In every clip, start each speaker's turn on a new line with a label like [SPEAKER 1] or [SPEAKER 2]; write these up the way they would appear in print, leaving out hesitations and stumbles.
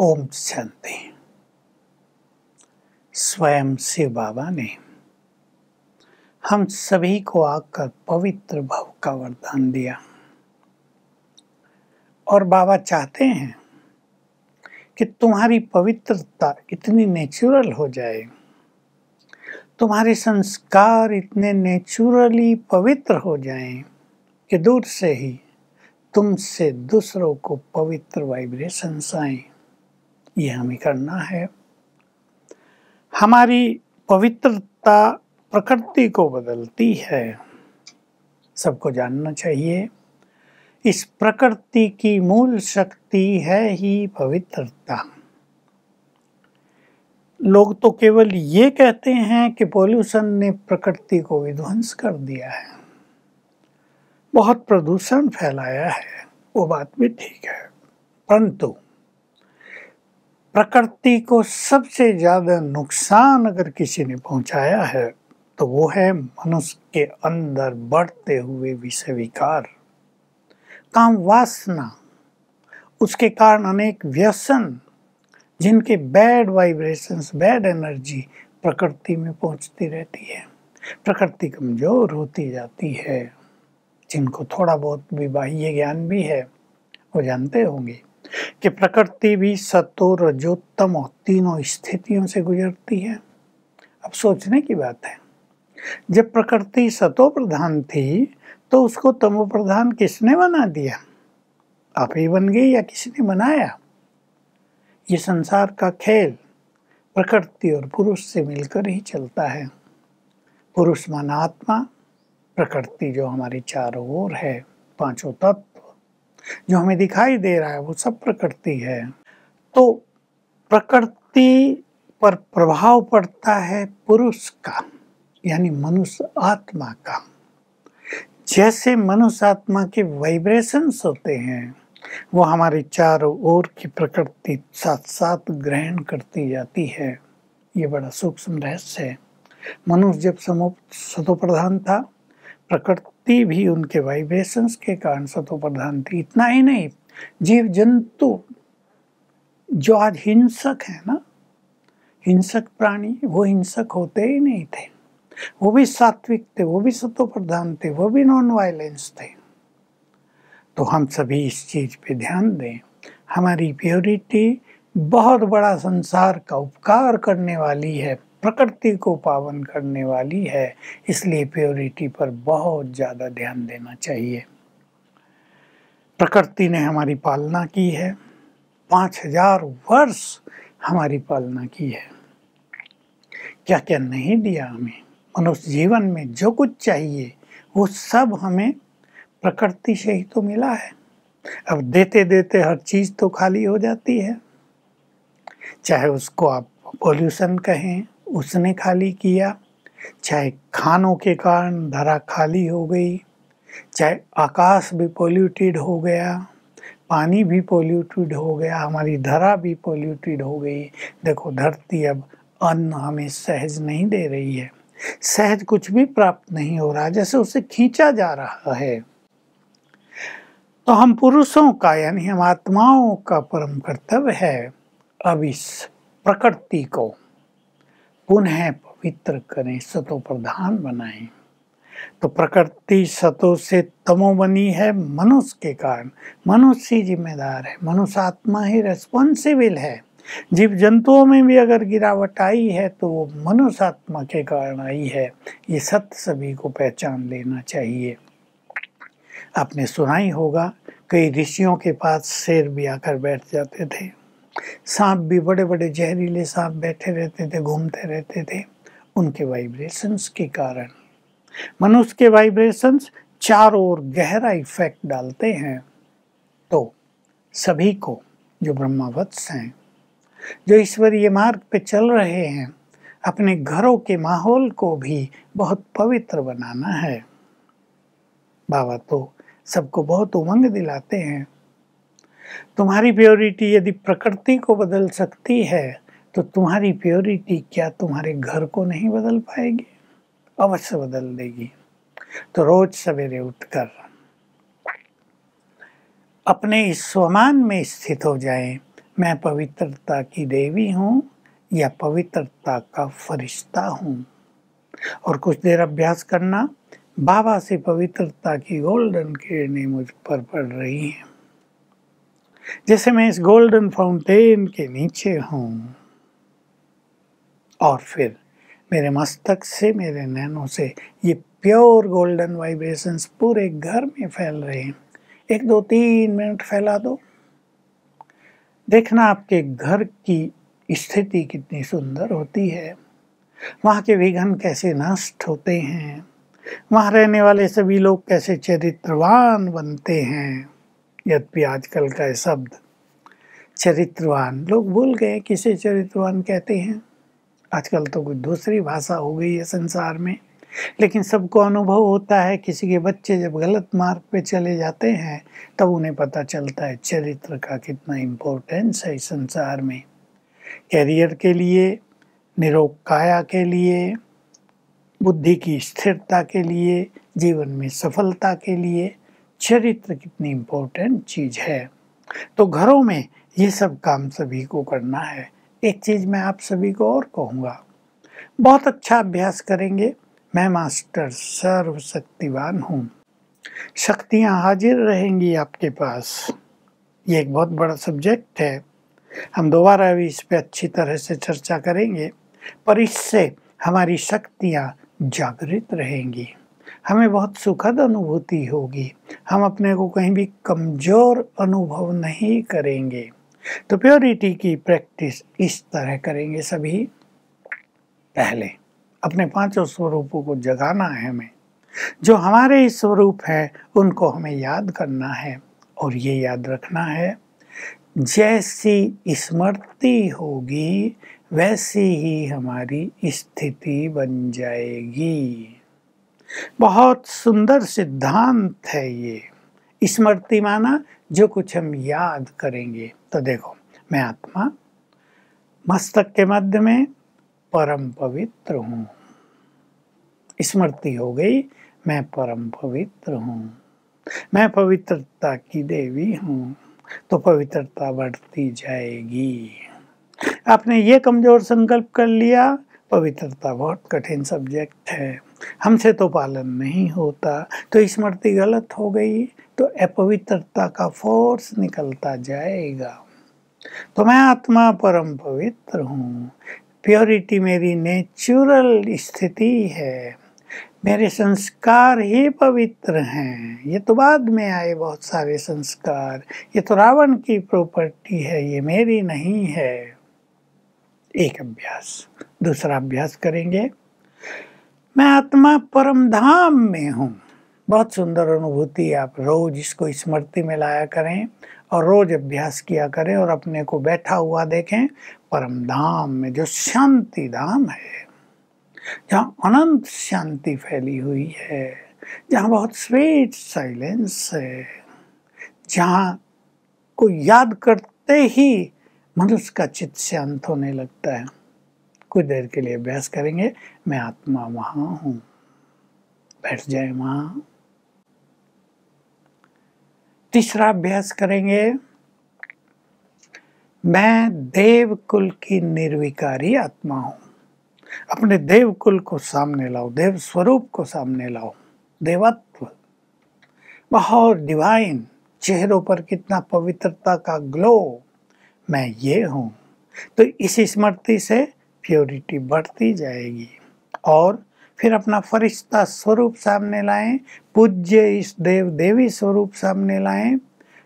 [SPEAKER 1] ओम शांति। स्वयं शिव बाबा ने हम सभी को आकर पवित्र भाव का वरदान दिया और बाबा चाहते हैं कि तुम्हारी पवित्रता इतनी नेचुरल हो जाए, तुम्हारे संस्कार इतने नेचुरली पवित्र हो जाएं कि दूर से ही तुमसे दूसरों को पवित्र वाइब्रेशंस आए। ये हमें करना है। हमारी पवित्रता प्रकृति को बदलती है, सबको जानना चाहिए। इस प्रकृति की मूल शक्ति है ही पवित्रता। लोग तो केवल ये कहते हैं कि पॉल्यूशन ने प्रकृति को विध्वंस कर दिया है, बहुत प्रदूषण फैलाया है। वो बात भी ठीक है, परंतु प्रकृति को सबसे ज्यादा नुकसान अगर किसी ने पहुंचाया है तो वो है मनुष्य के अंदर बढ़ते हुए विषय विकार, काम वासना, उसके कारण अनेक व्यसन, जिनके बैड वाइब्रेशंस, बैड एनर्जी प्रकृति में पहुंचती रहती है। प्रकृति कमजोर होती जाती है। जिनको थोड़ा बहुत भी बाह्य ज्ञान भी है वो जानते होंगे कि प्रकृति भी सतो रजो तमो तीनों स्थितियों से गुजरती है। अब सोचने की बात है, जब प्रकृति सतो प्रधान थी तो उसको तमो प्रधान किसने बना दिया? आप ही बन गई या किसी ने बनाया? ये संसार का खेल प्रकृति और पुरुष से मिलकर ही चलता है। पुरुष माना आत्मा, प्रकृति जो हमारी चारों ओर है, पांचों तत्व जो हमें दिखाई दे रहा है वो सब प्रकृति है। तो प्रकृति पर प्रभाव पड़ता है पुरुष का, यानी मनुष्य आत्मा का। जैसे मनुष्य आत्मा के वाइब्रेशंस होते हैं वो हमारे चारों ओर की प्रकृति साथ साथ ग्रहण करती जाती है। ये बड़ा सूक्ष्म रहस्य है। मनुष्य जब सतो प्रधान था, प्रकृति भी उनके वाइब्रेशंस के कारण सतो प्रधान थी। इतना ही नहीं, जीव जंतु जो आज हिंसक है ना, हिंसक प्राणी, वो हिंसक होते ही नहीं थे। वो भी सात्विक थे, वो भी सतो प्रधान थे, वो भी नॉन वायलेंस थे। तो हम सभी इस चीज पे ध्यान दें। हमारी प्योरिटी बहुत बड़ा संसार का उपकार करने वाली है, प्रकृति को पावन करने वाली है, इसलिए प्योरिटी पर बहुत ज्यादा ध्यान देना चाहिए। प्रकृति ने हमारी पालना की है, 5000 वर्ष हमारी पालना की है। क्या क्या नहीं दिया हमें। मनुष्य जीवन में जो कुछ चाहिए वो सब हमें प्रकृति से ही तो मिला है। अब देते देते हर चीज तो खाली हो जाती है। चाहे उसको आप पॉल्यूशन कहें, उसने खाली किया, चाहे खानों के कारण धरा खाली हो गई, चाहे आकाश भी पॉल्यूटेड हो गया, पानी भी पॉल्यूटेड हो गया, हमारी धरा भी पॉल्यूटेड हो गई। देखो धरती अब अन्न हमें सहज नहीं दे रही है, सहज कुछ भी प्राप्त नहीं हो रहा, जैसे उसे खींचा जा रहा है। तो हम पुरुषों का, यानी हम आत्माओं का परम कर्तव्य है अब इस प्रकृति को पुनः पवित्र करें, सतो प्रधान बनाएं। तो प्रकृति सतो से तमो बनी है मनुष्य के कारण। मनुष्य ही जिम्मेदार है, मनुष्य आत्मा ही रेस्पॉन्सिबल है। जीव जंतुओं में भी अगर गिरावट आई है तो वो मनुष्य आत्मा के कारण आई है। ये सत्य सभी को पहचान लेना चाहिए। आपने सुना ही होगा, कई ऋषियों के पास शेर भी आकर बैठ जाते थे, सांप भी, बड़े बड़े जहरीले सांप बैठे रहते थे, घूमते रहते थे, उनके वाइब्रेशंस के कारण। मनुष्य के वाइब्रेशंस चारों ओर गहरा इफेक्ट डालते हैं। तो सभी को जो ब्रह्मवत्स हैं, जो ईश्वरीय मार्ग पे चल रहे हैं, अपने घरों के माहौल को भी बहुत पवित्र बनाना है। बाबा तो सबको बहुत उमंग दिलाते हैं। तुम्हारी प्योरिटी यदि प्रकृति को बदल सकती है तो तुम्हारी प्योरिटी क्या तुम्हारे घर को नहीं बदल पाएगी? अवश्य बदल देगी। तो रोज सवेरे उठकर अपने इस स्वमान में स्थित हो जाएं, मैं पवित्रता की देवी हूँ या पवित्रता का फरिश्ता हूँ। और कुछ देर अभ्यास करना। बाबा से पवित्रता की गोल्डन किरणें मुझ पर पड़ रही हैं, जैसे मैं इस गोल्डन फाउंटेन के नीचे हूँ। और फिर मेरे मस्तक से, मेरे नैनों से ये प्योर गोल्डन वाइब्रेशंस पूरे घर में फैल रहे हैं। 1, 2, 3 मिनट फैला दो। देखना आपके घर की स्थिति कितनी सुंदर होती है, वहाँ के विघ्न कैसे नष्ट होते हैं, वहाँ रहने वाले सभी लोग कैसे चरित्रवान बनते हैं। यद्यपि आजकल का ये शब्द चरित्रवान लोग भूल गए किसे चरित्रवान कहते हैं। आजकल तो कुछ दूसरी भाषा हो गई है संसार में, लेकिन सबको अनुभव होता है। किसी के बच्चे जब गलत मार्ग पे चले जाते हैं तब उन्हें पता चलता है चरित्र का कितना इम्पोर्टेंस है इस संसार में। कैरियर के लिए, निरोग काया के लिए, बुद्धि की स्थिरता के लिए, जीवन में सफलता के लिए चरित्र कितनी इम्पोर्टेंट चीज़ है। तो घरों में ये सब काम सभी को करना है। एक चीज़ मैं आप सभी को और कहूँगा, बहुत अच्छा अभ्यास करेंगे। मैं मास्टर सर्वशक्तिवान हूँ, शक्तियाँ हाजिर रहेंगी आपके पास। ये एक बहुत बड़ा सब्जेक्ट है, हम दोबारा भी इस पे अच्छी तरह से चर्चा करेंगे, पर इससे हमारी शक्तियाँ जागृत रहेंगी, हमें बहुत सुखद अनुभूति होगी, हम अपने को कहीं भी कमज़ोर अनुभव नहीं करेंगे। तो प्योरिटी की प्रैक्टिस इस तरह करेंगे सभी। पहले अपने 5 स्वरूपों को जगाना है हमें, जो हमारे स्वरूप हैं उनको हमें याद करना है। और ये याद रखना है, जैसी स्मृति होगी वैसी ही हमारी स्थिति बन जाएगी। बहुत सुंदर सिद्धांत है ये। स्मृति माना जो कुछ हम याद करेंगे। तो देखो, मैं आत्मा मस्तक के मध्य में परम पवित्र हूँ। स्मृति हो गई, मैं परम पवित्र हूँ, मैं पवित्रता की देवी हूँ। तो पवित्रता बढ़ती जाएगी। आपने ये कमजोर संकल्प कर लिया, पवित्रता बहुत कठिन सब्जेक्ट है, हमसे तो पालन नहीं होता, तो स्मृति गलत हो गई तो अपवित्रता का फोर्स निकलता जाएगा। तो मैं आत्मा परम पवित्र हूँ, प्योरिटी मेरी नेचुरल स्थिति है, मेरे संस्कार ही पवित्र हैं। ये तो बाद में आए बहुत सारे संस्कार, ये तो रावण की प्रॉपर्टी है, ये मेरी नहीं है। एक अभ्यास। दूसरा अभ्यास करेंगे, मैं आत्मा परम धाम में हूँ। बहुत सुंदर अनुभूति। आप रोज इसको स्मृति में लाया करें और रोज अभ्यास किया करें और अपने को बैठा हुआ देखें परम धाम में, जो शांति धाम है, जहाँ अनंत शांति फैली हुई है, जहाँ बहुत स्वीट साइलेंस है, जहाँ को याद करते ही मनुष्य का चित्त शांत होने लगता है। कुछ देर के लिए अभ्यास करेंगे, मैं आत्मा वहाँ हूँ। बैठ जाए वहाँ। तीसरा अभ्यास करेंगे, मैं देव कुल की निर्विकारी आत्मा हूँ। अपने देव कुल को सामने लाओ, देव स्वरूप को सामने लाओ। देवत्व बहुत डिवाइन, चेहरों पर कितना पवित्रता का ग्लो, मैं ये हूँ। तो इस स्मृति से प्योरिटी बढ़ती जाएगी। और फिर अपना फरिश्ता स्वरूप सामने लाएं, पूज्य इस देव देवी स्वरूप सामने लाएं,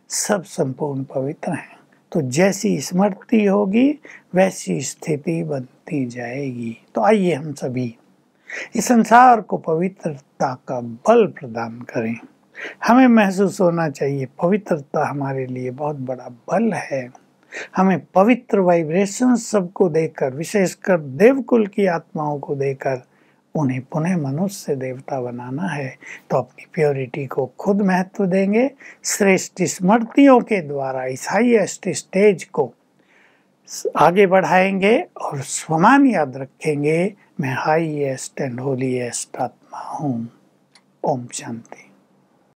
[SPEAKER 1] सब संपूर्ण पवित्र हैं। तो जैसी स्मृति होगी वैसी स्थिति बनती जाएगी। तो आइए हम सभी इस संसार को पवित्रता का बल प्रदान करें। हमें महसूस होना चाहिए पवित्रता हमारे लिए बहुत बड़ा बल है। हमें पवित्र वाइब्रेशन सबको देकर, विशेषकर देवकुल की आत्माओं को देकर उन्हें पुनः मनुष्य से देवता बनाना है। तो अपनी प्योरिटी को खुद महत्व देंगे, श्रेष्ठ स्मृतियों के द्वारा इस हाईएस्ट स्टेज को आगे बढ़ाएंगे और स्वमान याद रखेंगे, मैं हाईएस्ट एंड होलीएस्ट आत्मा हूँ। ओम शांति।